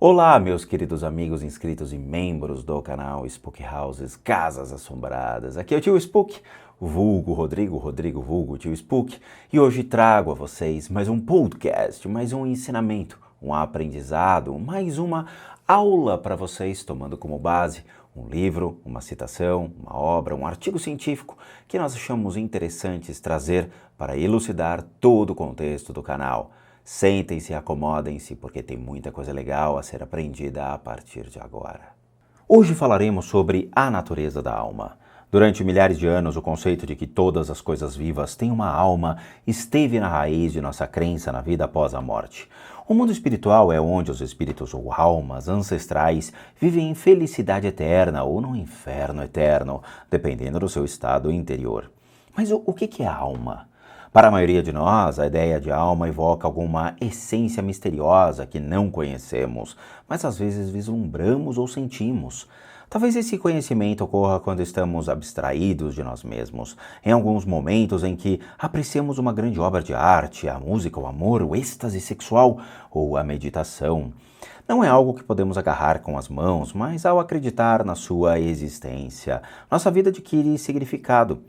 Olá, meus queridos amigos inscritos e membros do canal Spook Houses, Casas Assombradas. Aqui é o Tio Spook, vulgo Rodrigo vulgo Tio Spook, e hoje trago a vocês mais um podcast, mais um ensinamento, um aprendizado, mais uma aula para vocês, tomando como base um livro, uma citação, uma obra, um artigo científico que nós achamos interessantes trazer para elucidar todo o contexto do canal. Sentem-se e acomodem-se, porque tem muita coisa legal a ser aprendida a partir de agora. Hoje falaremos sobre a natureza da alma. Durante milhares de anos, o conceito de que todas as coisas vivas têm uma alma esteve na raiz de nossa crença na vida após a morte. O mundo espiritual é onde os espíritos ou almas ancestrais vivem em felicidade eterna ou no inferno eterno, dependendo do seu estado interior. Mas o que é a alma? Para a maioria de nós, a ideia de alma evoca alguma essência misteriosa que não conhecemos, mas às vezes vislumbramos ou sentimos. Talvez esse conhecimento ocorra quando estamos abstraídos de nós mesmos, em alguns momentos em que apreciamos uma grande obra de arte, a música, o amor, o êxtase sexual ou a meditação. Não é algo que podemos agarrar com as mãos, mas ao acreditar na sua existência, nossa vida adquire significado.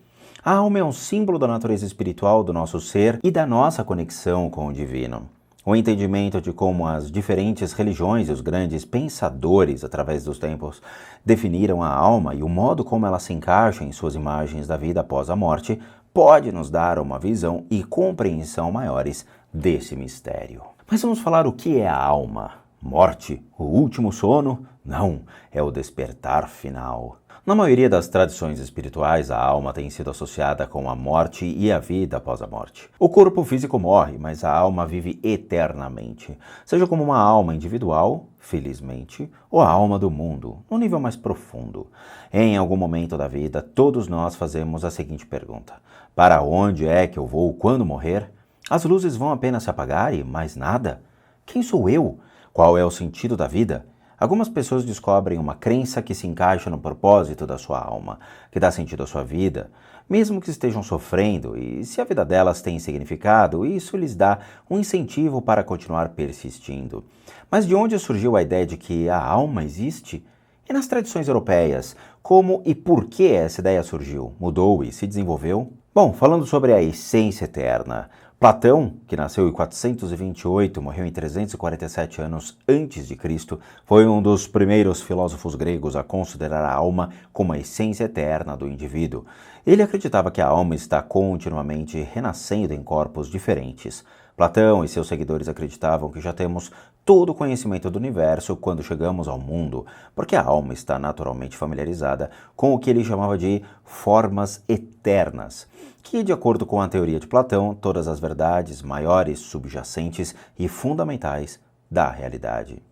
A alma é um símbolo da natureza espiritual do nosso ser e da nossa conexão com o divino. O entendimento de como as diferentes religiões e os grandes pensadores, através dos tempos, definiram a alma e o modo como ela se encaixa em suas imagens da vida após a morte, pode nos dar uma visão e compreensão maiores desse mistério. Mas vamos falar o que é a alma? Morte? O último sono? Não, é o despertar final. Na maioria das tradições espirituais, a alma tem sido associada com a morte e a vida após a morte. O corpo físico morre, mas a alma vive eternamente, seja como uma alma individual, felizmente, ou a alma do mundo, no nível mais profundo. Em algum momento da vida, todos nós fazemos a seguinte pergunta: para onde é que eu vou quando morrer? As luzes vão apenas se apagar e mais nada? Quem sou eu? Qual é o sentido da vida? Algumas pessoas descobrem uma crença que se encaixa no propósito da sua alma, que dá sentido à sua vida, mesmo que estejam sofrendo, e se a vida delas tem significado, isso lhes dá um incentivo para continuar persistindo. Mas de onde surgiu a ideia de que a alma existe? E nas tradições europeias, como e por que essa ideia surgiu, mudou e se desenvolveu? Bom, falando sobre a essência eterna, Platão, que nasceu em 428 e morreu em 347 anos antes de Cristo, foi um dos primeiros filósofos gregos a considerar a alma como a essência eterna do indivíduo. Ele acreditava que a alma está continuamente renascendo em corpos diferentes. Platão e seus seguidores acreditavam que já temos todo o conhecimento do universo quando chegamos ao mundo, porque a alma está naturalmente familiarizada com o que ele chamava de formas eternas, que, de acordo com a teoria de Platão, todas as verdades maiores, subjacentes e fundamentais da realidade.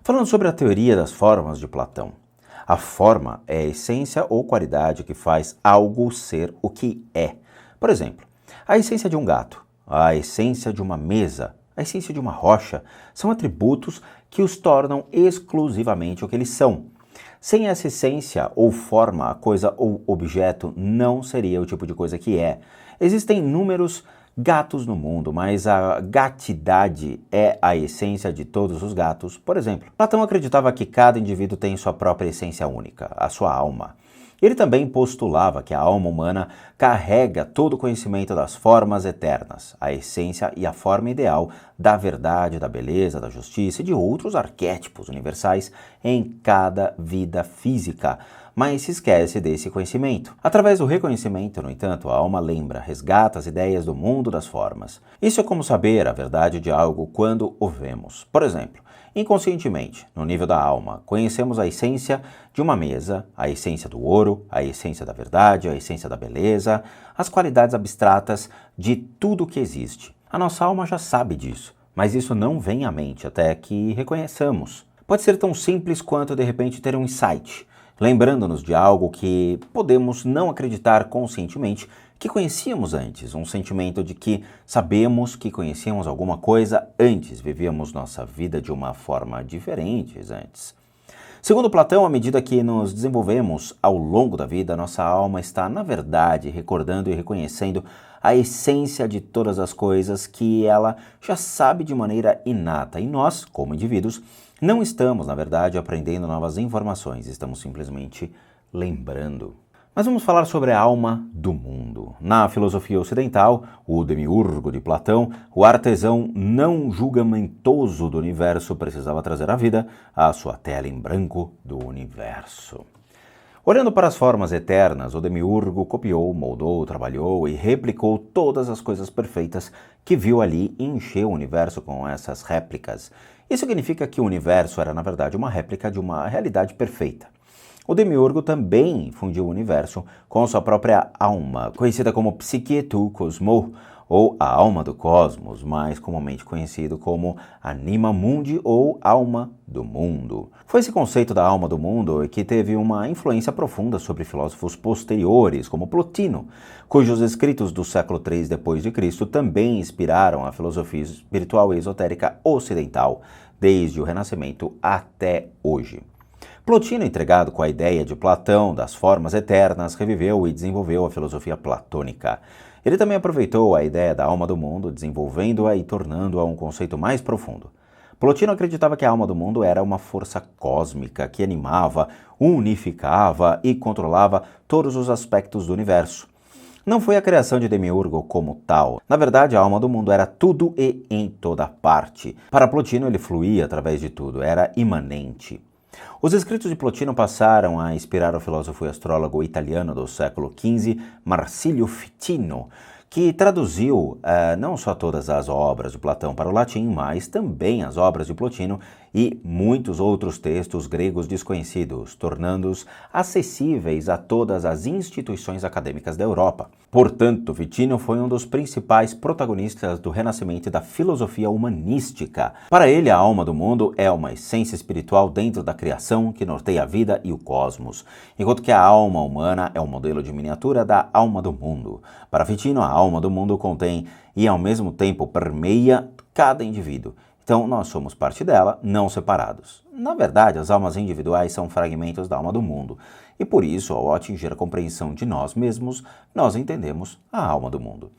Falando sobre a teoria das formas de Platão, a forma é a essência ou qualidade que faz algo ser o que é. Por exemplo, a essência de um gato, a essência de uma mesa, a essência de uma rocha, são atributos que os tornam exclusivamente o que eles são. Sem essa essência ou forma, a coisa ou objeto não seria o tipo de coisa que é. Existem inúmeros gatos no mundo, mas a gatidade é a essência de todos os gatos. Por exemplo, Platão acreditava que cada indivíduo tem sua própria essência única, a sua alma. Ele também postulava que a alma humana carrega todo o conhecimento das formas eternas, a essência e a forma ideal da verdade, da beleza, da justiça e de outros arquétipos universais em cada vida física, mas se esquece desse conhecimento. Através do reconhecimento, no entanto, a alma lembra, resgata as ideias do mundo das formas. Isso é como saber a verdade de algo quando o vemos. Por exemplo, inconscientemente, no nível da alma, conhecemos a essência de uma mesa, a essência do ouro, a essência da verdade, a essência da beleza, as qualidades abstratas de tudo que existe. A nossa alma já sabe disso, mas isso não vem à mente até que reconheçamos. Pode ser tão simples quanto de repente ter um insight, lembrando-nos de algo que podemos não acreditar conscientemente que conhecíamos antes, um sentimento de que sabemos que conhecíamos alguma coisa antes, vivíamos nossa vida de uma forma diferente antes. Segundo Platão, à medida que nos desenvolvemos ao longo da vida, nossa alma está, na verdade, recordando e reconhecendo a essência de todas as coisas que ela já sabe de maneira inata. E nós, como indivíduos, Não estamos, na verdade, aprendendo novas informações, estamos simplesmente lembrando. Mas vamos falar sobre a alma do mundo. Na filosofia ocidental, o demiurgo de Platão, o artesão não julgamentoso do universo precisava trazer à vida a sua tela em branco do universo. Olhando para as formas eternas, o demiurgo copiou, moldou, trabalhou e replicou todas as coisas perfeitas que viu ali e encheu o universo com essas réplicas. Isso significa que o universo era, na verdade, uma réplica de uma realidade perfeita. O demiurgo também fundiu o universo com sua própria alma, conhecida como Psyche tu Cosmo, ou a alma do cosmos, mais comumente conhecido como Anima Mundi ou alma do mundo. Foi esse conceito da alma do mundo que teve uma influência profunda sobre filósofos posteriores, como Plotino, cujos escritos do século III d.C. também inspiraram a filosofia espiritual e esotérica ocidental, desde o Renascimento até hoje. Plotino, intrigado com a ideia de Platão das formas eternas, reviveu e desenvolveu a filosofia platônica. Ele também aproveitou a ideia da alma do mundo, desenvolvendo-a e tornando-a um conceito mais profundo. Plotino acreditava que a alma do mundo era uma força cósmica que animava, unificava e controlava todos os aspectos do universo. Não foi a criação de Demiurgo como tal. Na verdade, a alma do mundo era tudo e em toda parte. Para Plotino, ele fluía através de tudo, era imanente. Os escritos de Plotino passaram a inspirar o filósofo e astrólogo italiano do século XV, Marsilio Ficino, que traduziu não só todas as obras de Platão para o latim, mas também as obras de Plotino e muitos outros textos gregos desconhecidos, tornando-os acessíveis a todas as instituições acadêmicas da Europa. Portanto, Ficino foi um dos principais protagonistas do renascimento da filosofia humanística. Para ele, a alma do mundo é uma essência espiritual dentro da criação que norteia a vida e o cosmos, enquanto que a alma humana é um modelo de miniatura da alma do mundo. Para Ficino, a alma do mundo contém e, ao mesmo tempo, permeia cada indivíduo. Então, nós somos parte dela, não separados. Na verdade, as almas individuais são fragmentos da alma do mundo, e por isso, ao atingir a compreensão de nós mesmos, nós entendemos a alma do mundo.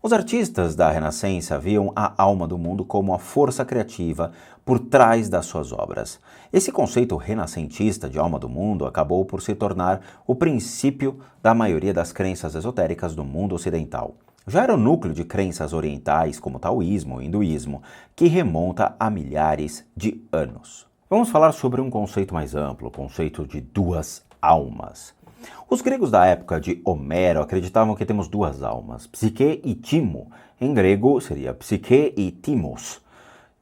Os artistas da Renascença viam a alma do mundo como a força criativa por trás das suas obras. Esse conceito renascentista de alma do mundo acabou por se tornar o princípio da maioria das crenças esotéricas do mundo ocidental. Já era o núcleo de crenças orientais como taoísmo e hinduísmo, que remonta a milhares de anos. Vamos falar sobre um conceito mais amplo, o conceito de duas almas. Os gregos da época de Homero acreditavam que temos duas almas, Psique e Timo. Em grego seria Psique e Timos.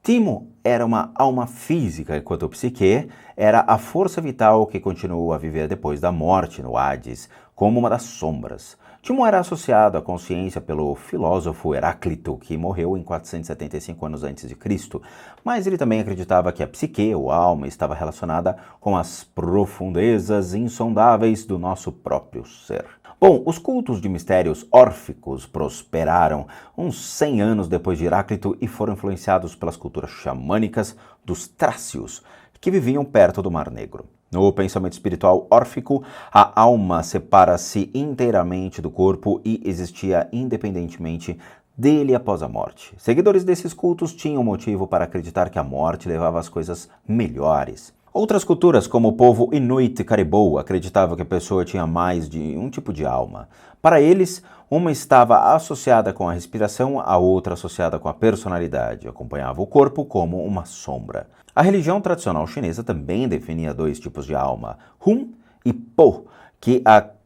Timo era uma alma física, enquanto Psique era a força vital que continuou a viver depois da morte no Hades, como uma das sombras. Timo era associado à consciência pelo filósofo Heráclito, que morreu em 475 anos antes de Cristo, mas ele também acreditava que a psique, ou alma, estava relacionada com as profundezas insondáveis do nosso próprio ser. Bom, os cultos de mistérios órficos prosperaram uns 100 anos depois de Heráclito e foram influenciados pelas culturas xamânicas dos trácios, que viviam perto do Mar Negro. No pensamento espiritual órfico, a alma separa-se inteiramente do corpo e existia independentemente dele após a morte. Seguidores desses cultos tinham motivo para acreditar que a morte levava às coisas melhores. Outras culturas, como o povo Inuit Caribou, acreditavam que a pessoa tinha mais de um tipo de alma. Para eles, uma estava associada com a respiração, a outra associada com a personalidade, acompanhava o corpo como uma sombra. A religião tradicional chinesa também definia dois tipos de alma, Hun e Po, que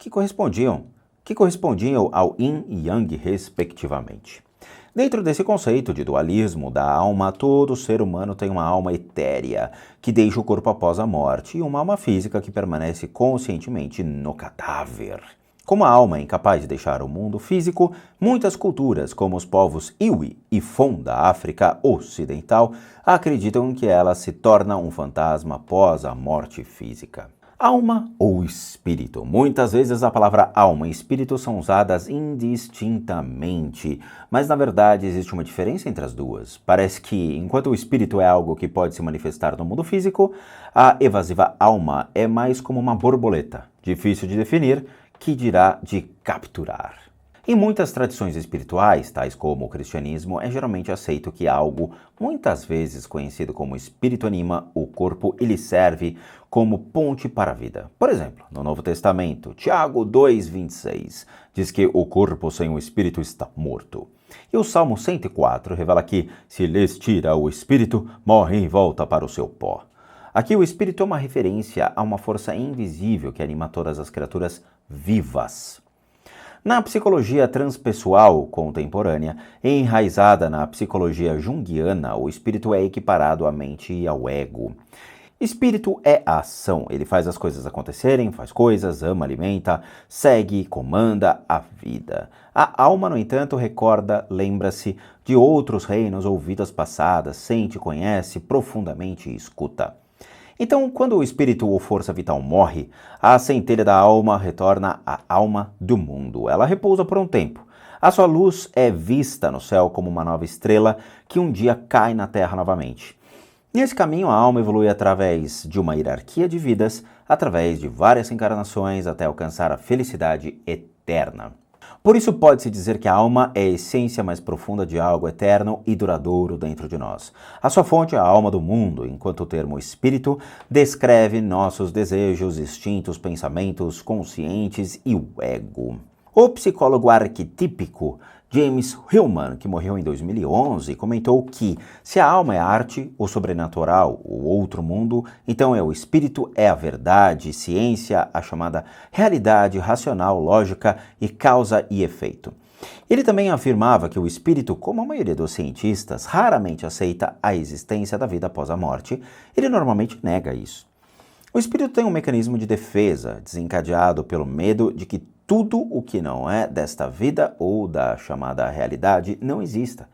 correspondiam ao Yin e Yang, respectivamente. Dentro desse conceito de dualismo da alma, todo ser humano tem uma alma etérea, que deixa o corpo após a morte, e uma alma física que permanece conscientemente no cadáver. Como a alma é incapaz de deixar o mundo físico, muitas culturas, como os povos Iwi e Fon da África Ocidental, acreditam que ela se torna um fantasma após a morte física. Alma ou espírito. Muitas vezes a palavra alma e espírito são usadas indistintamente, mas na verdade existe uma diferença entre as duas. Parece que, enquanto o espírito é algo que pode se manifestar no mundo físico, a evasiva alma é mais como uma borboleta, difícil de definir, que dirá de capturar. Em muitas tradições espirituais, tais como o cristianismo, é geralmente aceito que algo, muitas vezes conhecido como espírito anima o corpo e lhe serve como ponte para a vida. Por exemplo, no Novo Testamento, Tiago 2,26, diz que o corpo sem o espírito está morto. E o Salmo 104 revela que, se lhes tira o espírito, morrem e volta para o seu pó. Aqui o espírito é uma referência a uma força invisível que anima todas as criaturas vivas. Na psicologia transpessoal contemporânea, enraizada na psicologia junguiana, o espírito é equiparado à mente e ao ego. Espírito é a ação, ele faz as coisas acontecerem, faz coisas, ama, alimenta, segue, comanda a vida. A alma, no entanto, recorda, lembra-se de outros reinos ou vidas passadas, sente, conhece profundamente e escuta. Então, quando o espírito ou força vital morre, a centelha da alma retorna à alma do mundo. Ela repousa por um tempo. A sua luz é vista no céu como uma nova estrela que um dia cai na terra novamente. Nesse caminho, a alma evolui através de uma hierarquia de vidas, através de várias encarnações, até alcançar a felicidade eterna. Por isso pode-se dizer que a alma é a essência mais profunda de algo eterno e duradouro dentro de nós. A sua fonte é a alma do mundo, enquanto o termo espírito descreve nossos desejos, instintos, pensamentos conscientes e o ego. O psicólogo arquetípico James Hillman, que morreu em 2011, comentou que se a alma é a arte, o sobrenatural, o outro mundo, então é o espírito, é a verdade, ciência, a chamada realidade racional, lógica e causa e efeito. Ele também afirmava que o espírito, como a maioria dos cientistas, raramente aceita a existência da vida após a morte. Ele normalmente nega isso. O espírito tem um mecanismo de defesa, desencadeado pelo medo de que tudo o que não é desta vida ou da chamada realidade não exista.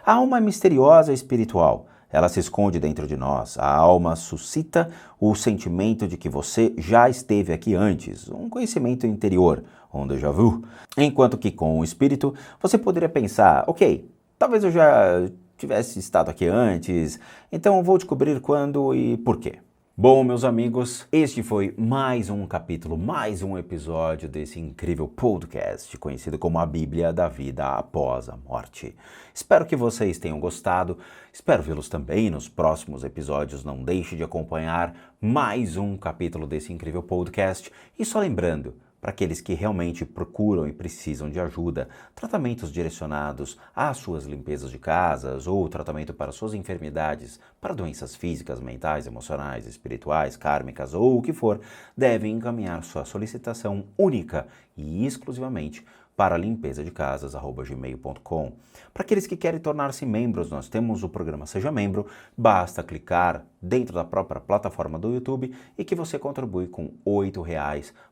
A alma é misteriosa e espiritual. Ela se esconde dentro de nós. A alma suscita o sentimento de que você já esteve aqui antes, um conhecimento interior, um déjà vu. Enquanto que com o espírito, você poderia pensar, ok, talvez eu já tivesse estado aqui antes, então vou descobrir quando e por quê. Bom, meus amigos, este foi mais um capítulo, mais um episódio desse incrível podcast conhecido como a Bíblia da Vida Após a Morte. Espero que vocês tenham gostado, espero vê-los também nos próximos episódios. Não deixe de acompanhar mais um capítulo desse incrível podcast. E só lembrando, para aqueles que realmente procuram e precisam de ajuda, tratamentos direcionados às suas limpezas de casas ou tratamento para suas enfermidades, para doenças físicas, mentais, emocionais, espirituais, kármicas ou o que for, devem encaminhar sua solicitação única e exclusivamente para limpezadecasas@gmail.com. Para aqueles que querem tornar-se membros, nós temos o programa Seja Membro. Basta clicar dentro da própria plataforma do YouTube e que você contribui com R$ 8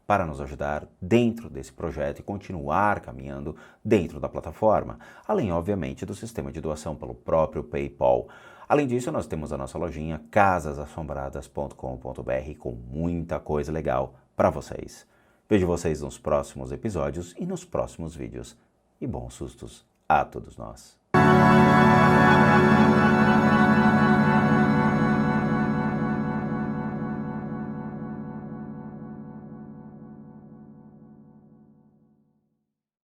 para nos ajudar dentro desse projeto e continuar caminhando dentro da plataforma. Além, obviamente, do sistema de doação pelo próprio PayPal. Além disso, nós temos a nossa lojinha casasassombradas.com.br com muita coisa legal para vocês. Vejo vocês nos próximos episódios e nos próximos vídeos. E bons sustos a todos nós.